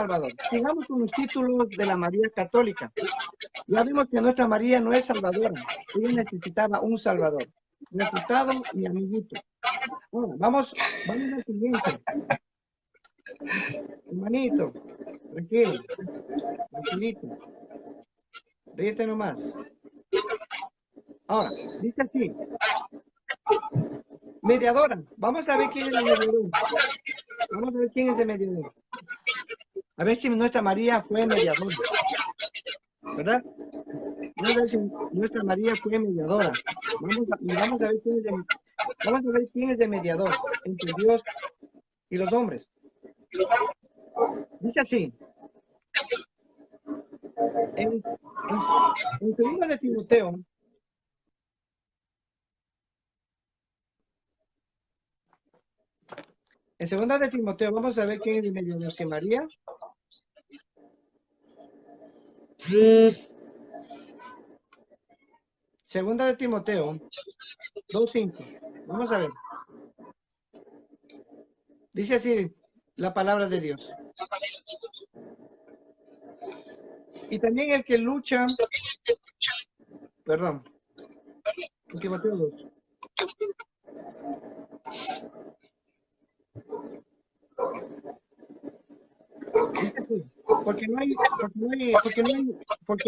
Salvador. Sigamos con los títulos de la María Católica. Ya vimos que nuestra María no es salvadora. Ella necesitaba un Salvador. Resultado, mi amiguito. Ahora, vamos al siguiente. Hermanito, tranquilito. Ríete nomás. Ahora, dice así. Mediadora. Vamos a ver quién es el mediador. Vamos a ver quién es el mediador. A ver si nuestra María fue mediadora. ¿Verdad? Vamos a ver si nuestra María fue mediadora. Vamos a ver quién es el mediador entre Dios y los hombres. Dice así. En 2 de Timoteo. En 2 de Timoteo, vamos a ver quién es el mediador. ¿Que María? Segunda de Timoteo 2:5. Vamos a ver. Dice así la palabra de Dios. Y también el que lucha, perdón, en Timoteo 2. Dice así, porque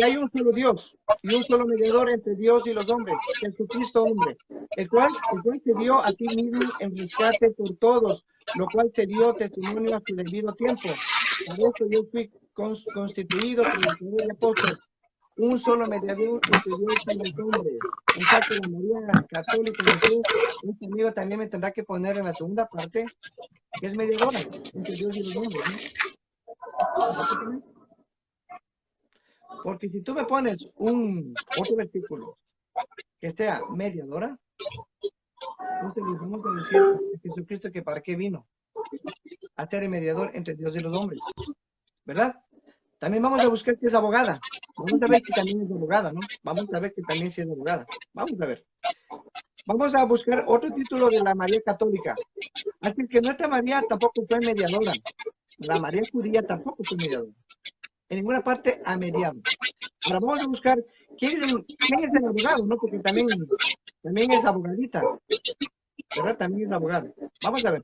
hay un solo Dios y un solo mediador entre Dios y los hombres, Jesucristo hombre, el cual se dio a ti mismo en rescate por todos, lo cual se dio testimonio a su debido tiempo. Por eso yo fui constituido predicador y apóstol, un solo mediador entre Dios y los hombres. En caso de María Católica, este amigo también me tendrá que poner en la segunda parte, que es mediadora entre Dios y los hombres, ¿no? Porque si tú me pones otro versículo que sea mediadora, entonces les vamos a decir a Jesucristo que para qué vino, a ser el mediador entre Dios y los hombres, ¿verdad? También vamos a buscar que es abogada. Vamos a ver que también es abogada, ¿no? Vamos a ver que también sí es abogada. Vamos a ver. Vamos a buscar otro título de la María Católica. Así que nuestra María tampoco fue mediadora. La María judía tampoco fue mediadora. En ninguna parte ha mediado. Ahora vamos a buscar quién es el abogado, ¿no? Porque también es abogadita, ¿verdad? También es abogada. Vamos a ver.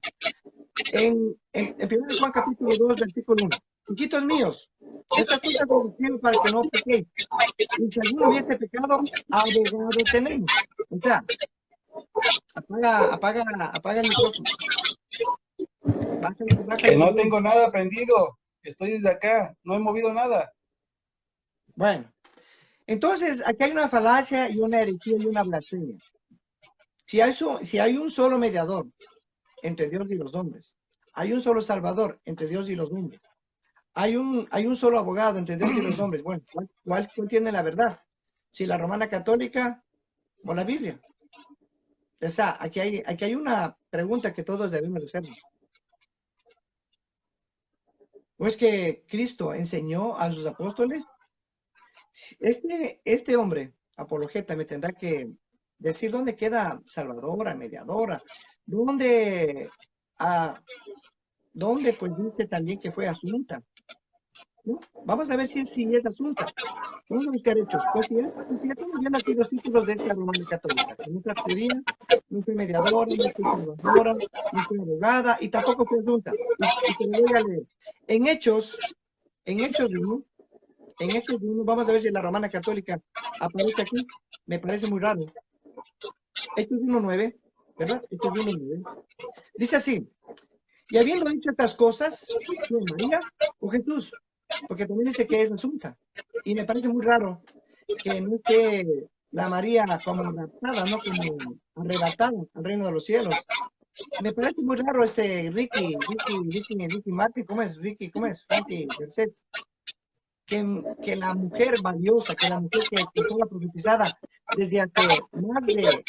En 1 Juan capítulo 2, versículo 1. Hijitos míos, estas cosas os escribo para que no pequéis. Y si alguno hubiese pecado, abogado tenemos. O sea, apaga el micrófono. Que no tengo nada prendido. Estoy desde acá. No he movido nada. Bueno, entonces aquí hay una falacia y una herejía y una blasfemia. Si hay un solo mediador entre Dios y los hombres, hay un solo salvador entre Dios y los hombres, hay un solo abogado entre Dios y los hombres, bueno, ¿cuál tiene la verdad? Si la Romana Católica o la Biblia. O sea, aquí hay una pregunta que todos debemos hacernos. ¿O es que Cristo enseñó a sus apóstoles? Este hombre, apologeta, me tendrá que decir dónde queda salvadora, mediadora, dónde pues dice también que fue Asunta, ¿no? Vamos a ver si es Asunta. Vamos a buscar hechos. Pues si ya estamos viendo aquí los títulos de esta Romana Católica, que no fue judía, no fue mediadora, no fue salvadora, no fue abogada y tampoco fue Asunta. Y te lo voy a leer. En Hechos 1, vamos a ver si la Romana Católica aparece aquí. Me parece muy raro. Hechos 1:9, ¿verdad? Hechos 1:9. Dice así. Y habiendo dicho estas cosas, ¿quién, María o Jesús? Porque también dice que es Asunta. Y me parece muy raro que no esté la María como raptada, no como arrebatada al reino de los cielos. Me parece muy raro Ricky Martin, ¿cómo es? Ricky, ¿cómo es? Frankie Berset. Que la mujer valiosa, que la mujer que fue la profetizada desde hace más de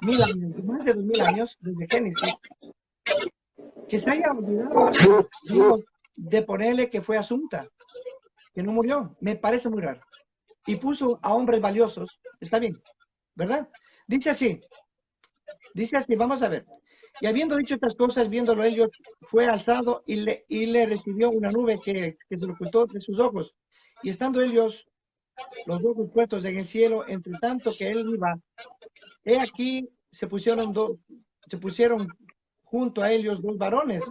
1000 años, más de 2000 años, desde Génesis, que se haya olvidado de ponerle que fue Asunta, que no murió. Me parece muy raro. Y puso a hombres valiosos, está bien, ¿verdad? Dice así, vamos a ver. Y habiendo dicho estas cosas, viéndolo ellos, fue alzado y le recibió una nube que se lo ocultó de sus ojos. Y estando ellos, los ojos puestos en el cielo, entre tanto que él iba, he aquí se pusieron junto a ellos dos varones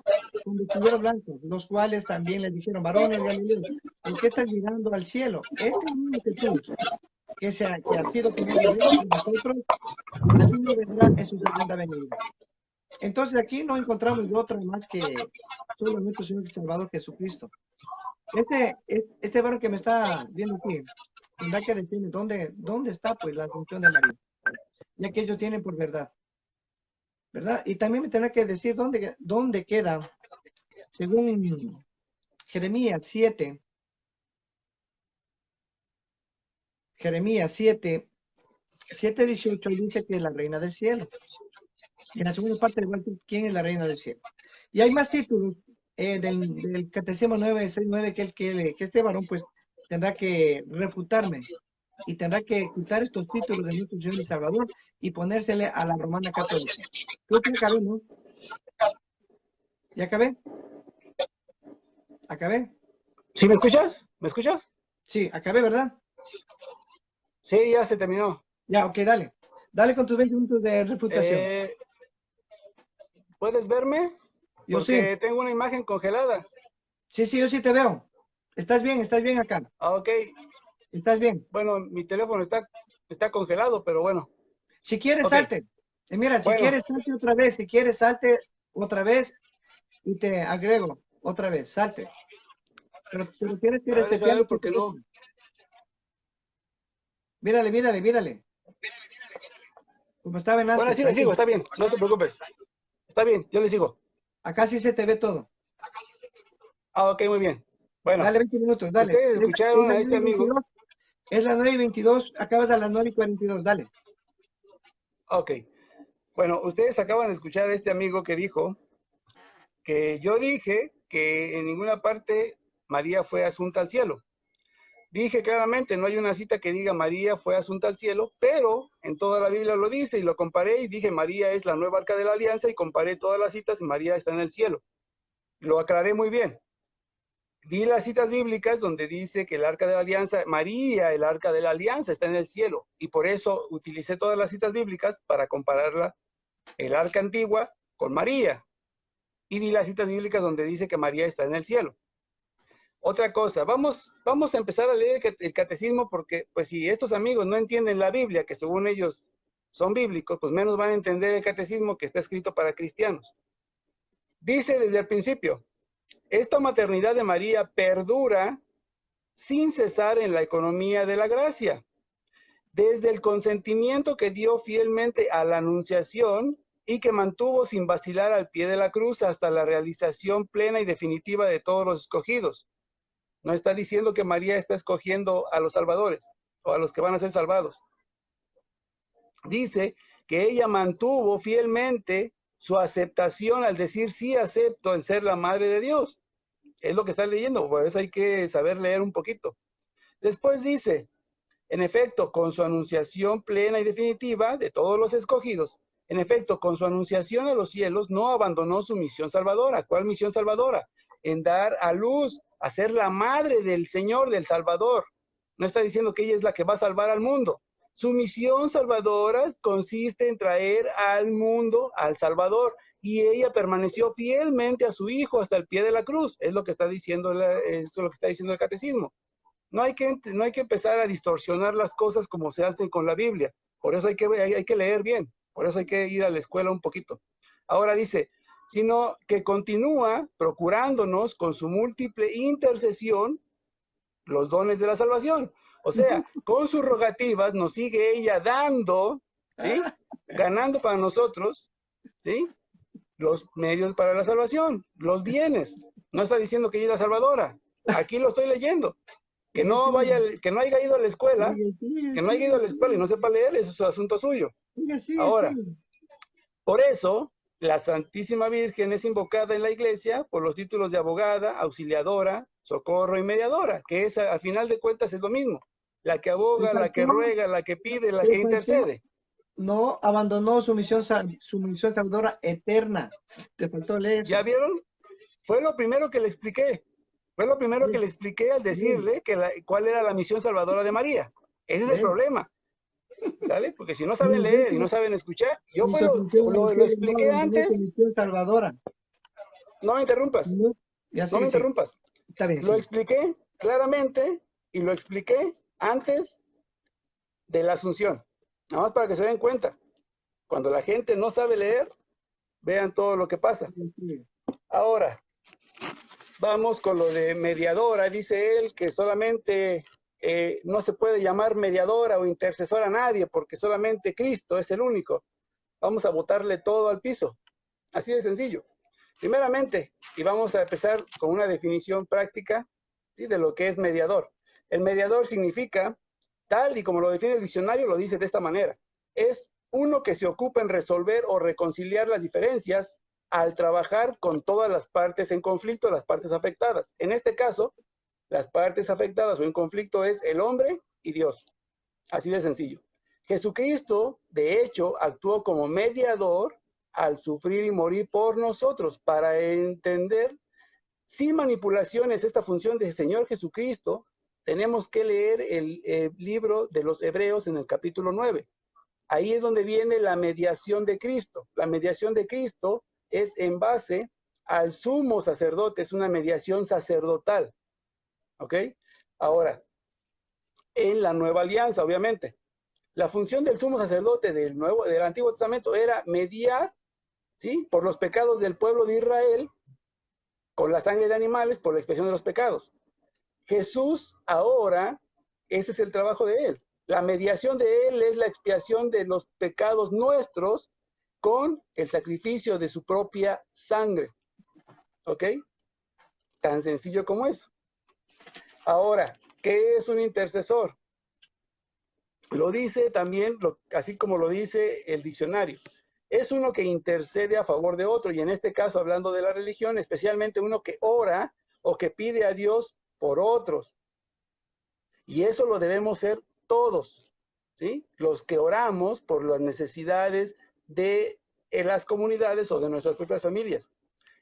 con vestiduras blancos, los cuales también les dijeron, varones Galileos, ¿por qué estás mirando al cielo? Este mismo Jesús, que ha sido tomado de entre nosotros, así no vendrá en su segunda venida. Entonces aquí no encontramos otra más que solo nuestro Señor y Salvador Jesucristo. Este varón que me está viendo aquí, tendrá que decirme dónde está pues la asunción de María, ya que ellos tienen por verdad. ¿Verdad? Y también me tendrá que decir dónde queda, según Jeremías 7, 7:18, dice que es la reina del cielo. En la segunda parte, igual, ¿quién es la reina del cielo? Y hay más títulos del Catecismo 969 que este varón pues tendrá que refutarme y tendrá que quitar estos títulos de nuestro Señor y Salvador y ponérsele a la Romana Católica. Creo que acabé, ¿no? ¿Ya acabé? ¿Acabé? ¿Sí me escuchas? ¿Me escuchas? Sí, acabé, ¿verdad? Sí, ya se terminó. Ya, ok, dale. Dale con tus 20 minutos de refutación. ¿Puedes verme? Yo Porque sí. tengo una imagen congelada. Sí, yo sí te veo. Estás bien acá. Ah, ok. Estás bien. Bueno, mi teléfono está congelado, pero bueno. Si quieres, Ok. salte. Mira, si Bueno. quieres, salte otra vez. Si quieres, salte otra vez y te agrego otra vez. Salte. Pero tienes que Déjame resetear ver tu porque no. teléfono. Mírale. Como estaba en Bueno, antes. sí le Ahí. sigo, está bien. No te preocupes. Está bien, yo le sigo. Acá sí se te ve todo. Ah, ok, muy bien. Bueno, Dale 20 minutos, dale. ustedes Es escucharon las a este amigo. 9:22. Es las 9:22. Acabas a las 9:42. Dale. Ok. Bueno, ustedes acaban de escuchar a este amigo que dijo que yo dije que en ninguna parte María fue asunta al cielo. Dije claramente, no hay una cita que diga María fue asunta al cielo, pero en toda la Biblia lo dice y lo comparé y dije María es la nueva arca de la alianza y comparé todas las citas y María está en el cielo. Lo aclaré muy bien. Vi las citas bíblicas donde dice que el arca de la alianza, María, el arca de la alianza, está en el cielo. Y por eso utilicé todas las citas bíblicas para compararla, el arca antigua, con María. Y vi las citas bíblicas donde dice que María está en el cielo. Otra cosa, vamos a empezar a leer el catecismo porque, pues si estos amigos no entienden la Biblia, que según ellos son bíblicos, pues menos van a entender el catecismo que está escrito para cristianos. Dice desde el principio, esta maternidad de María perdura sin cesar en la economía de la gracia, desde el consentimiento que dio fielmente a la anunciación y que mantuvo sin vacilar al pie de la cruz hasta la realización plena y definitiva de todos los escogidos. No está diciendo que María está escogiendo a los salvadores o a los que van a ser salvados. Dice que ella mantuvo fielmente su aceptación al decir sí acepto en ser la madre de Dios. Es lo que está leyendo, pues hay que saber leer un poquito. Después dice, en efecto, con su anunciación plena y definitiva de todos los escogidos, en efecto, con su anunciación a los cielos, no abandonó su misión salvadora. ¿Cuál misión salvadora? En dar a luz, a ser la madre del Señor, del Salvador. No está diciendo que ella es la que va a salvar al mundo. Su misión salvadora consiste en traer al mundo al Salvador y ella permaneció fielmente a su hijo hasta el pie de la cruz. Es lo que está diciendo, el catecismo. No hay que empezar a distorsionar las cosas como se hacen con la Biblia. Por eso hay que leer bien. Por eso hay que ir a la escuela un poquito. Ahora dice, sino que continúa procurándonos con su múltiple intercesión los dones de la salvación. O sea, con sus rogativas nos sigue ella dando, ¿sí? Ganando para nosotros, ¿sí? Los medios para la salvación, los bienes. No está diciendo que ella es la salvadora. Aquí lo estoy leyendo. Que no haya ido a la escuela, que no haya ido a la escuela y no sepa leer, eso es asunto suyo. Ahora, por eso, la Santísima Virgen es invocada en la iglesia por los títulos de abogada, auxiliadora, socorro y mediadora, que es, al final de cuentas, es lo mismo. La que aboga, la que ruega, la que pide, la que intercede. no abandonó su misión salvadora eterna. Te faltó leer eso. ¿Ya vieron? Fue lo primero que le expliqué. Fue lo primero que le expliqué al decirle cuál era la misión salvadora de María. Ese es el problema. ¿Sale? Porque si no saben leer y no saben escuchar, yo lo expliqué antes. Misión salvadora. No me interrumpas. No, no me interrumpas. Está bien, lo expliqué claramente y lo expliqué antes de la Asunción. Nada más para que se den cuenta. Cuando la gente no sabe leer, vean todo lo que pasa. Ahora, vamos con lo de mediadora. Dice él que solamente no se puede llamar mediadora o intercesora a nadie porque solamente Cristo es el único. Vamos a botarle todo al piso. Así de sencillo. Primeramente, y vamos a empezar con una definición práctica, ¿sí?, de lo que es mediador. El mediador significa, tal y como lo define el diccionario, lo dice de esta manera. Es uno que se ocupa en resolver o reconciliar las diferencias al trabajar con todas las partes en conflicto, las partes afectadas. En este caso, las partes afectadas o en conflicto es el hombre y Dios. Así de sencillo. Jesucristo, de hecho, actuó como mediador al sufrir y morir por nosotros. Para entender sin manipulaciones esta función del Señor Jesucristo, tenemos que leer el libro de los Hebreos en el capítulo 9. Ahí es donde viene la mediación de Cristo. La mediación de Cristo es en base al sumo sacerdote, es una mediación sacerdotal. ¿Ok? Ahora, en la nueva alianza, obviamente, la función del sumo sacerdote del Antiguo Testamento era mediar, ¿sí?, por los pecados del pueblo de Israel con la sangre de animales por la expiación de los pecados. Jesús ahora, ese es el trabajo de él. La mediación de él es la expiación de los pecados nuestros con el sacrificio de su propia sangre. ¿Ok? Tan sencillo como eso. Ahora, ¿qué es un intercesor? Lo dice también, así como lo dice el diccionario. Es uno que intercede a favor de otro, y en este caso, hablando de la religión, especialmente uno que ora o que pide a Dios por otros. Y eso lo debemos ser todos, ¿sí? Los que oramos por las necesidades de las comunidades o de nuestras propias familias.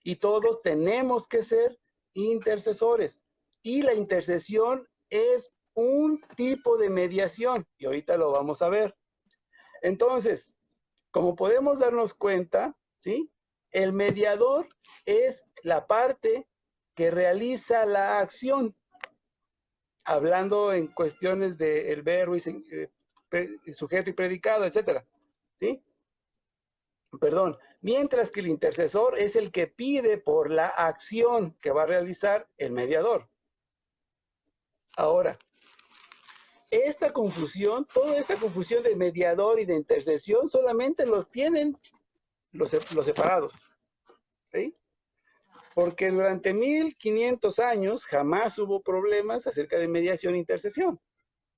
Y todos tenemos que ser intercesores. Y la intercesión es un tipo de mediación, y ahorita lo vamos a ver. Entonces, como podemos darnos cuenta, ¿sí?, el mediador es la parte que realiza la acción, hablando en cuestiones del verbo y sujeto y predicado, etcétera, ¿sí? Perdón, mientras que el intercesor es el que pide por la acción que va a realizar el mediador. Ahora, toda esta confusión de mediador y de intercesión solamente los tienen los separados, ¿sí? Porque durante 1500 años jamás hubo problemas acerca de mediación e intercesión.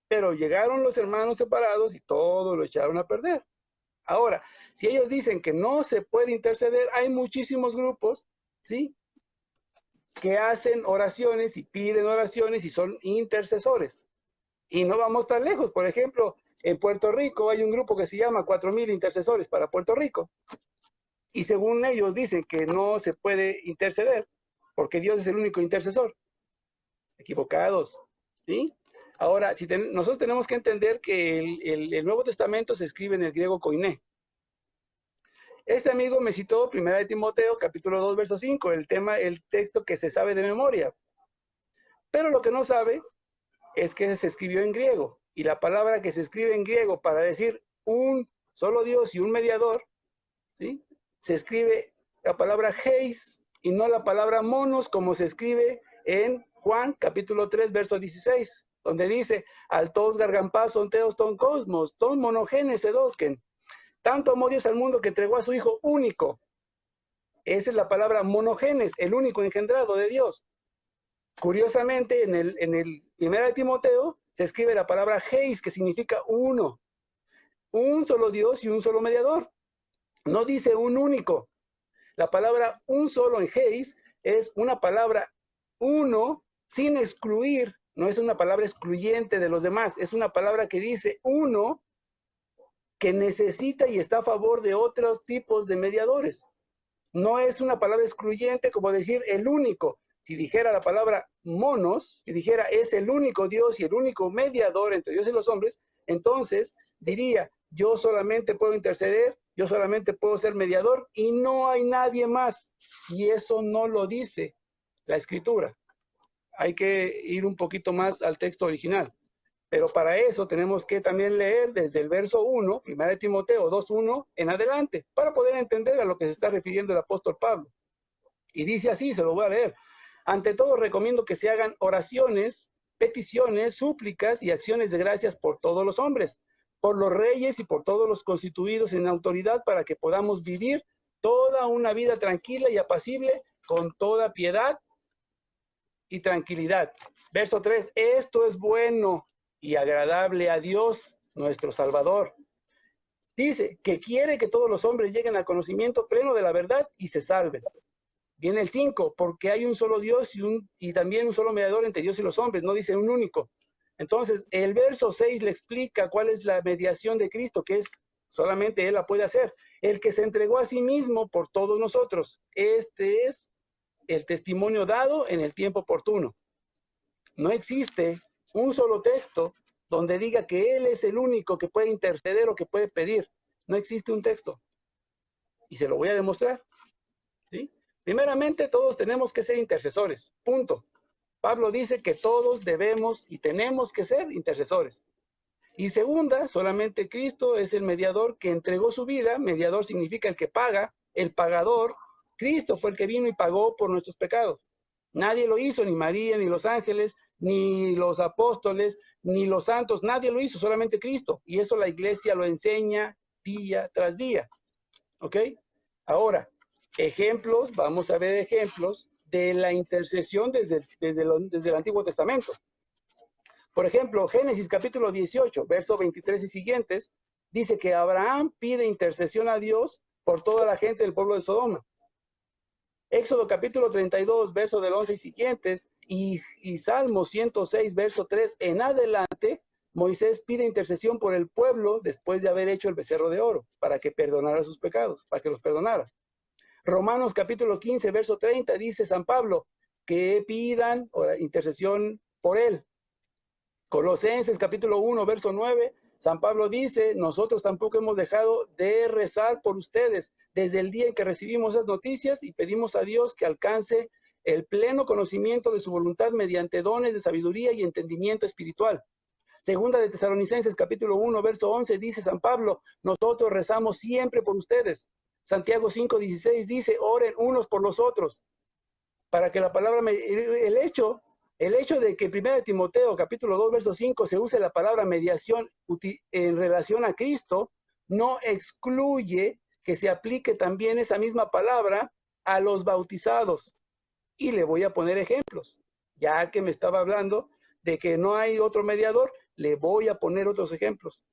Pero llegaron los hermanos separados y todo lo echaron a perder. Ahora, si ellos dicen que no se puede interceder, hay muchísimos grupos, ¿sí?, que hacen oraciones y piden oraciones y son intercesores. Y no vamos tan lejos. Por ejemplo, en Puerto Rico hay un grupo que se llama 4000 intercesores para Puerto Rico. Y según ellos dicen que no se puede interceder porque Dios es el único intercesor. Equivocados, ¿sí? Ahora, nosotros tenemos que entender que el Nuevo Testamento se escribe en el griego koiné. Este amigo me citó 1 Timoteo, capítulo 2, verso 5, el texto que se sabe de memoria. Pero lo que no sabe es que se escribió en griego. Y la palabra que se escribe en griego para decir un solo Dios y un mediador, ¿sí?, se escribe la palabra heis y no la palabra monos, como se escribe en Juan, capítulo 3, verso 16, donde dice, al tos gargampason teos ton cosmos, ton monogenes edoken. Tanto amó Dios al mundo que entregó a su Hijo único. Esa es la palabra monogenes, el único engendrado de Dios. Curiosamente, en el 1 Timoteo se escribe la palabra heis, que significa uno. Un solo Dios y un solo mediador. No dice un único. La palabra un solo en heis es una palabra uno sin excluir. No es una palabra excluyente de los demás. Es una palabra que dice uno que necesita y está a favor de otros tipos de mediadores. No es una palabra excluyente como decir el único. Si dijera la palabra monos, y dijera es el único Dios y el único mediador entre Dios y los hombres, entonces diría, yo solamente puedo interceder, yo solamente puedo ser mediador y no hay nadie más. Y eso no lo dice la Escritura. Hay que ir un poquito más al texto original. Pero para eso tenemos que también leer desde el verso 1, 1 Timoteo 2:1 en adelante, para poder entender a lo que se está refiriendo el apóstol Pablo. Y dice así, se lo voy a leer. Ante todo recomiendo que se hagan oraciones, peticiones, súplicas y acciones de gracias por todos los hombres, por los reyes y por todos los constituidos en autoridad, para que podamos vivir toda una vida tranquila y apacible, con toda piedad y tranquilidad. Verso 3, esto es bueno y agradable a Dios, nuestro Salvador. Dice que quiere que todos los hombres lleguen al conocimiento pleno de la verdad y se salven. Viene el 5, porque hay un solo Dios y también un solo mediador entre Dios y los hombres, no dice un único. Entonces, el verso 6 le explica cuál es la mediación de Cristo, que es solamente Él la puede hacer. El que se entregó a sí mismo por todos nosotros. Este es el testimonio dado en el tiempo oportuno. No existe un solo texto donde diga que Él es el único que puede interceder o que puede pedir. No existe un texto. Y se lo voy a demostrar. ¿Sí? Primeramente, todos tenemos que ser intercesores. Punto. Pablo dice que todos debemos y tenemos que ser intercesores. Y segunda, solamente Cristo es el mediador que entregó su vida. Mediador significa el que paga, el pagador. Cristo fue el que vino y pagó por nuestros pecados. Nadie lo hizo, ni María, ni los ángeles, ni los apóstoles, ni los santos. Nadie lo hizo, solamente Cristo. Y eso la iglesia lo enseña día tras día. ¿Ok? Ahora, ejemplos, vamos a ver ejemplos de la intercesión desde el Antiguo Testamento. Por ejemplo, Génesis capítulo 18, verso 23 y siguientes, dice que Abraham pide intercesión a Dios por toda la gente del pueblo de Sodoma. Éxodo capítulo 32, verso del 11 y siguientes, y Salmo 106, verso 3 en adelante, Moisés pide intercesión por el pueblo después de haber hecho el becerro de oro, para que perdonara sus pecados, para que los perdonara. Romanos capítulo 15, verso 30, dice San Pablo que pidan intercesión por él. Colosenses capítulo 1, verso 9, San Pablo dice, nosotros tampoco hemos dejado de rezar por ustedes desde el día en que recibimos esas noticias y pedimos a Dios que alcance el pleno conocimiento de su voluntad mediante dones de sabiduría y entendimiento espiritual. Segunda de Tesalonicenses capítulo 1, verso 11 dice San Pablo, nosotros rezamos siempre por ustedes. Santiago 5:16 dice, oren unos por los otros, para que la palabra, el hecho de que 1 Timoteo capítulo 2, verso 5 se use la palabra mediación en relación a Cristo, no excluye que se aplique también esa misma palabra a los bautizados. Y le voy a poner ejemplos, ya que me estaba hablando de que no hay otro mediador, le voy a poner otros ejemplos.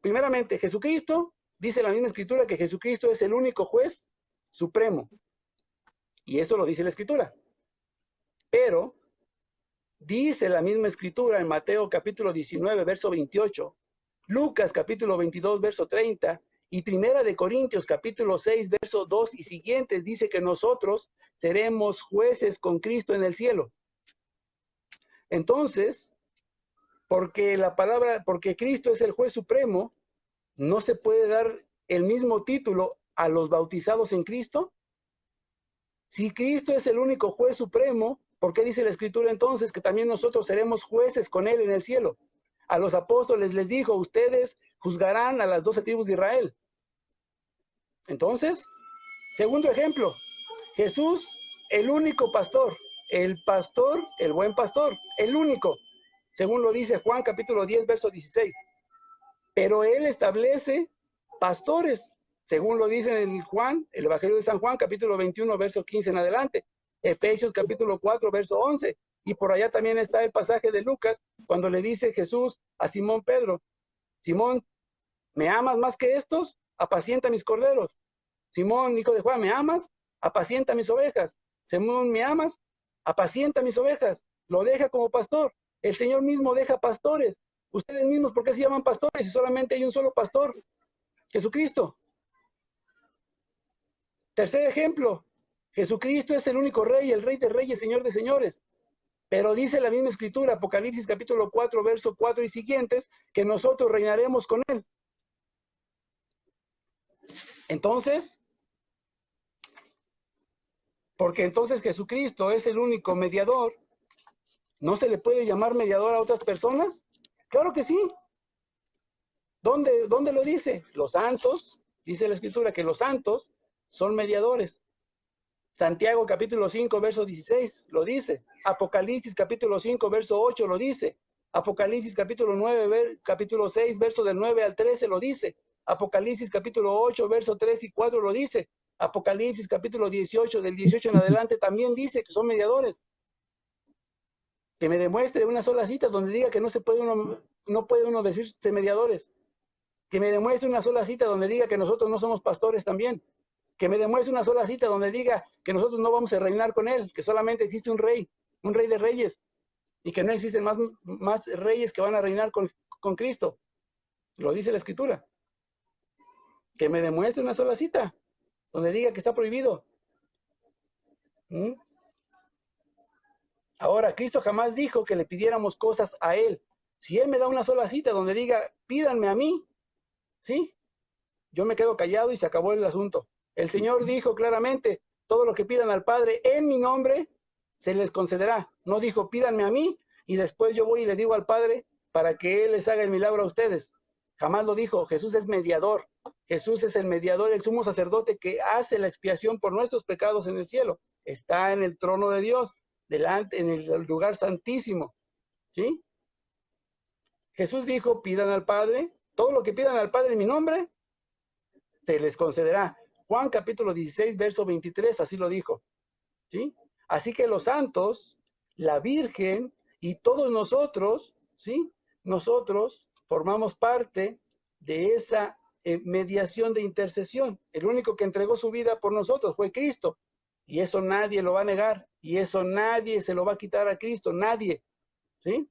Primeramente, Jesucristo, dice la misma escritura que Jesucristo es el único juez supremo. Y eso lo dice la escritura. Pero dice la misma escritura en Mateo capítulo 19, verso 28, Lucas capítulo 22, verso 30, y Primera de Corintios capítulo 6, verso 2 y siguientes, dice que nosotros seremos jueces con Cristo en el cielo. Entonces, porque Cristo es el juez supremo, ¿no se puede dar el mismo título a los bautizados en Cristo? Si Cristo es el único juez supremo, ¿por qué dice la escritura entonces que también nosotros seremos jueces con él en el cielo? A los apóstoles les dijo, ustedes juzgarán a las 12 tribus de Israel. Entonces, segundo ejemplo, Jesús, el único pastor, el buen pastor, el único, según lo dice Juan capítulo 10, verso 16. Pero él establece pastores, según lo dice en Juan, el Evangelio de San Juan, capítulo 21, verso 15 en adelante. Efesios capítulo 4, verso 11. Y por allá también está el pasaje de Lucas, cuando le dice Jesús a Simón Pedro, Simón, ¿me amas más que estos? Apacienta mis corderos. Simón, hijo de Juan, ¿me amas? Apacienta mis ovejas. Simón, ¿me amas? Apacienta mis ovejas. Lo deja como pastor. El Señor mismo deja pastores. Ustedes mismos, ¿por qué se llaman pastores si solamente hay un solo pastor? Jesucristo. Tercer ejemplo, Jesucristo es el único rey, el rey de reyes, señor de señores. Pero dice la misma escritura, Apocalipsis capítulo 4, verso 4 y siguientes, que nosotros reinaremos con él. Entonces, porque entonces Jesucristo es el único mediador, ¿no se le puede llamar mediador a otras personas? Claro que sí. ¿Dónde lo dice? Los santos, dice la escritura que los santos son mediadores. Santiago capítulo 5, verso 16 lo dice. Apocalipsis capítulo 5, verso 8 lo dice. Apocalipsis capítulo 9, capítulo 6, verso del 9 al 13 lo dice. Apocalipsis capítulo 8, verso 3 y 4 lo dice. Apocalipsis capítulo 18, del 18 en adelante también dice que son mediadores. Que me demuestre una sola cita donde diga que no puede uno decirse mediadores. Que me demuestre una sola cita donde diga que nosotros no somos pastores también. Que me demuestre una sola cita donde diga que nosotros no vamos a reinar con él, que solamente existe un rey de reyes, y que no existen más reyes que van a reinar con Cristo. Lo dice la escritura. Que me demuestre una sola cita donde diga que está prohibido. ¿Mm? Ahora, Cristo jamás dijo que le pidiéramos cosas a él. Si él me da una sola cita donde diga, pídanme a mí, ¿sí? Yo me quedo callado y se acabó el asunto. El Señor dijo claramente, todo lo que pidan al Padre en mi nombre, se les concederá. No dijo, pídanme a mí, y después yo voy y le digo al Padre para que Él les haga el milagro a ustedes. Jamás lo dijo. Jesús es mediador. Jesús es el mediador, el sumo sacerdote que hace la expiación por nuestros pecados en el cielo. Está en el trono de Dios, delante, en el lugar santísimo. ¿Sí? Jesús dijo, pidan al Padre, todo lo que pidan al Padre en mi nombre, se les concederá. Juan capítulo 16, verso 23, así lo dijo. ¿Sí? Así que los santos, la Virgen y todos nosotros, ¿sí? Nosotros formamos parte de esa mediación de intercesión. El único que entregó su vida por nosotros fue Cristo. Y eso nadie lo va a negar. Y eso nadie se lo va a quitar a Cristo. Nadie. ¿Sí?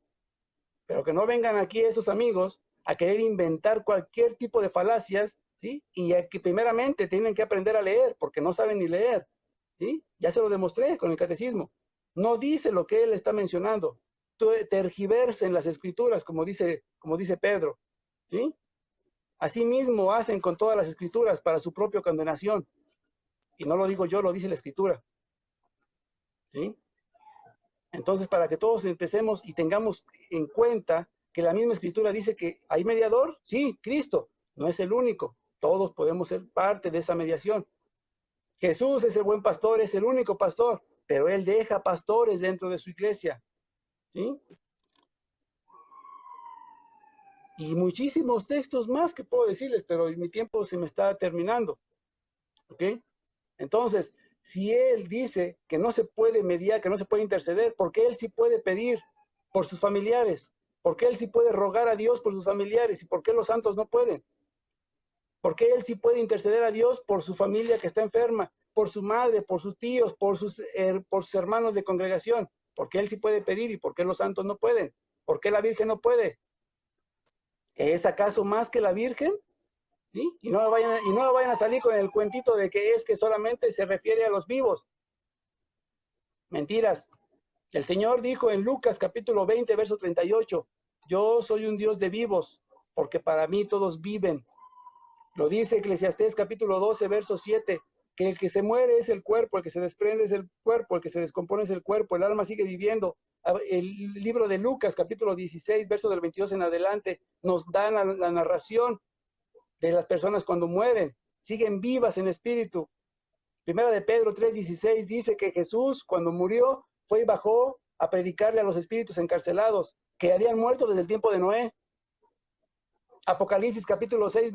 Pero que no vengan aquí esos amigos a querer inventar cualquier tipo de falacias, ¿sí? Y que primeramente tienen que aprender a leer, porque no saben ni leer, ¿sí? Ya se lo demostré con el catecismo. No dice lo que él está mencionando. Tergiversen las escrituras, como dice Pedro, ¿sí? Asimismo hacen con todas las escrituras para su propia condenación. Y no lo digo yo, lo dice la escritura, ¿sí? Entonces, para que todos empecemos y tengamos en cuenta que la misma escritura dice que hay mediador, sí, Cristo, no es el único. Todos podemos ser parte de esa mediación. Jesús es el buen pastor, es el único pastor, pero Él deja pastores dentro de su iglesia. ¿Sí? Y muchísimos textos más que puedo decirles, pero mi tiempo se me está terminando. ¿Ok? Entonces, si Él dice que no se puede mediar, que no se puede interceder, ¿por qué Él sí puede pedir por sus familiares? ¿Por qué Él sí puede rogar a Dios por sus familiares? ¿Y por qué los santos no pueden? ¿Por qué Él sí puede interceder a Dios por su familia que está enferma, por su madre, por sus tíos, por sus hermanos de congregación? ¿Por qué Él sí puede pedir y por qué los santos no pueden? ¿Por qué la Virgen no puede? ¿Es acaso más que la Virgen? ¿Sí? Y no me vayan a salir con el cuentito de que es que solamente se refiere a los vivos. Mentiras. El Señor dijo en Lucas capítulo 20, verso 38, yo soy un Dios de vivos, porque para mí todos viven. Lo dice Eclesiastés capítulo 12, verso 7, que el que se muere es el cuerpo, el que se desprende es el cuerpo, el que se descompone es el cuerpo, el alma sigue viviendo. El libro de Lucas capítulo 16, verso del 22 en adelante, nos da la narración de las personas cuando mueren, siguen vivas en espíritu. Primera de Pedro 3:16 dice que Jesús cuando murió fue y bajó a predicarle a los espíritus encarcelados que habían muerto desde el tiempo de Noé. Apocalipsis capítulo 6,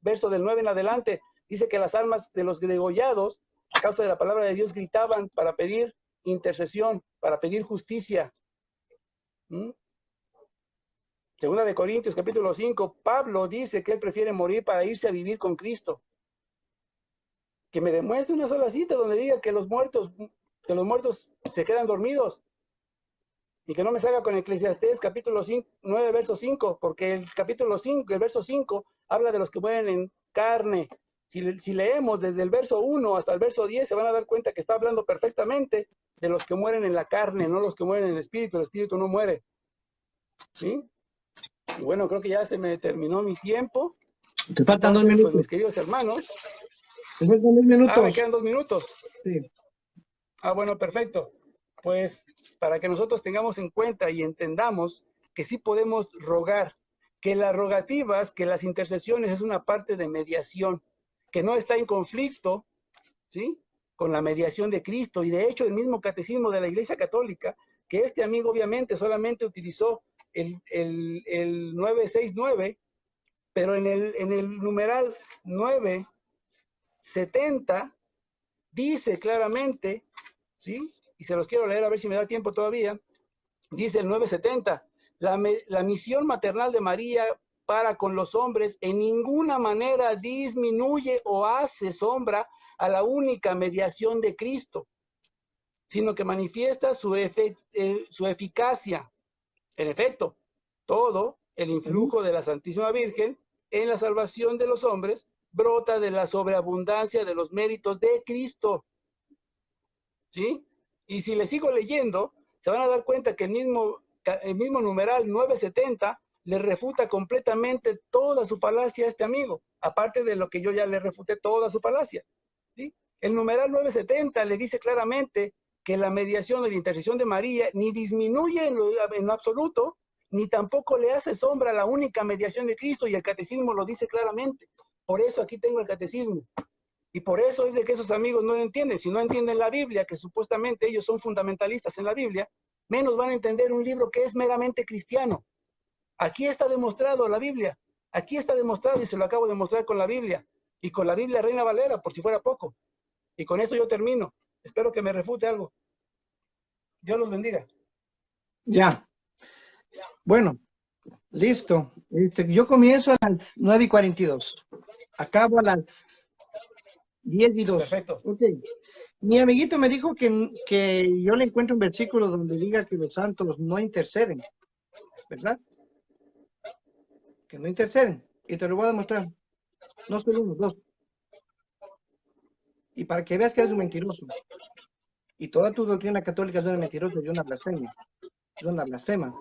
verso del 9 en adelante, dice que las almas de los degollados a causa de la palabra de Dios gritaban para pedir intercesión, para pedir justicia. Segunda de Corintios capítulo 5, Pablo dice que él prefiere morir para irse a vivir con Cristo. Que me demuestre una sola cita donde diga que los muertos se quedan dormidos. Y que no me salga con Eclesiastés capítulo 9, verso 5, porque el capítulo 5, el verso 5, habla de los que mueren en carne. Si leemos desde el verso 1 hasta el verso 10, se van a dar cuenta que está hablando perfectamente de los que mueren en la carne, no los que mueren en el espíritu no muere. ¿Sí? Y bueno, creo que ya se me terminó mi tiempo. Te faltan 2 Entonces, minutos. pues mis queridos hermanos. Te faltan 2 minutos. Me quedan 2 minutos. Sí. Bueno, perfecto. Pues para que nosotros tengamos en cuenta y entendamos que sí podemos rogar, que las rogativas, que las intercesiones es una parte de mediación, que no está en conflicto, ¿sí?, con la mediación de Cristo. Y de hecho el mismo catecismo de la Iglesia Católica, que este amigo obviamente solamente utilizó el 969, pero en el numeral 970 dice claramente, ¿sí?, y se los quiero leer a ver si me da tiempo todavía. Dice el 970, la misión maternal de María para con los hombres en ninguna manera disminuye o hace sombra a la única mediación de Cristo, sino que manifiesta su eficacia. En efecto, todo el influjo de la Santísima Virgen en la salvación de los hombres brota de la sobreabundancia de los méritos de Cristo. ¿Sí? Y si le sigo leyendo, se van a dar cuenta que el mismo numeral 970 le refuta completamente toda su falacia a este amigo, aparte de lo que yo ya le refuté toda su falacia. ¿Sí? El numeral 970 le dice claramente que la mediación o la intercesión de María ni disminuye en lo absoluto, ni tampoco le hace sombra a la única mediación de Cristo, y el catecismo lo dice claramente. Por eso aquí tengo el catecismo. Y por eso es de que esos amigos no entienden. Si no entienden la Biblia, que supuestamente ellos son fundamentalistas en la Biblia, menos van a entender un libro que es meramente cristiano. Aquí está demostrado la Biblia. Aquí está demostrado, y se lo acabo de mostrar con la Biblia. Y con la Biblia Reina Valera, por si fuera poco. Y con esto yo termino. Espero que me refute algo. Dios los bendiga. Ya. Bueno, listo. Yo comienzo a las 9:42. Acabo a las 10:02. Perfecto. Ok. Mi amiguito me dijo que yo le encuentro un versículo donde diga que los santos no interceden, ¿verdad? Que no interceden. Y te lo voy a demostrar. No solo uno, dos. Y para que veas que eres un mentiroso. Y toda tu doctrina católica es una mentirosa y una blasfemia. Es una blasfema.